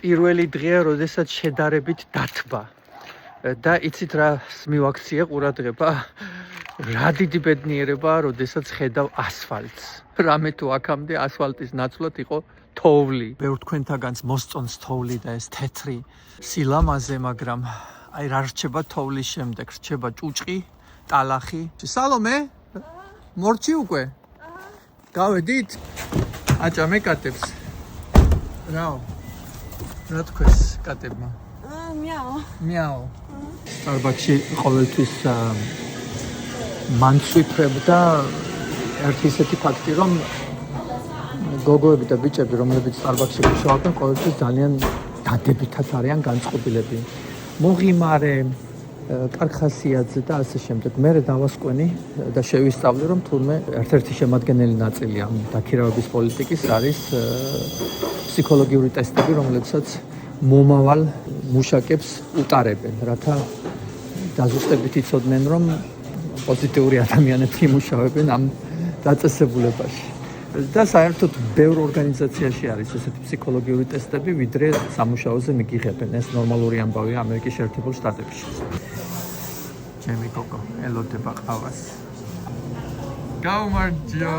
პირველი დღეა, როდესაც შედარებით დათბა. და იცით რა მივაქციე ყურადღება? რა დიდი ბედნიერება, როდესაც ხედავ ასფალტს. რამე თუ აქამდე ასფალტის ნაცვლად იყო თოვლი. ბევრ თქვენთაგანს მოსწონს თოვლი და ეს თეთრი სილამაზე, მაგრამ აი რა რჩება თოვლის შემდეგ? რჩება ჭუჭყი, ტალახი. სალომე? მორჩი უკვე? გავედით? აჭამე კატებს. რაო? რა თქვეს კატებმა? მიაო. მიაო. სტარბაკსში ყოველთვის მანცვიფრებდა ერთი ისეთი ფაქტი, რომ გოგოები და ბიჭები, რომლებიც სტარბაკსში მუშაობენ, ყოველთვის ძალიან დადებითად არიან განწყობილები. მოღიმარე, კარგ ხასიათზე და ასე შემდეგ. მე დავასკვენი და შევისწავლე, რომ თურმე ერთ-ერთი შემადგენელი ნაწილი ამ დაქირავების პოლიტიკის არის ფსიქოლოგიური ტესტები, რომლებსაც მომავალ მუშაკებს უტარებენ, რათა დაზუსტებით იცოდნენ, რომ პოზიტიური ადამიანები იმუშავებენ ამ დაწესებულებაში. და საერთოდ ბევრ ორგანიზაციაში არის ესეთი ფსიქოლოგიური ტესტები, ვიდრე სამუშაოზე მიგიღებენ. ეს ნორმალური ამბავია ამერიკის შეერთებულ შტატებში. ჩემი გოგო ელოდება ყავას. გაუმარჯო.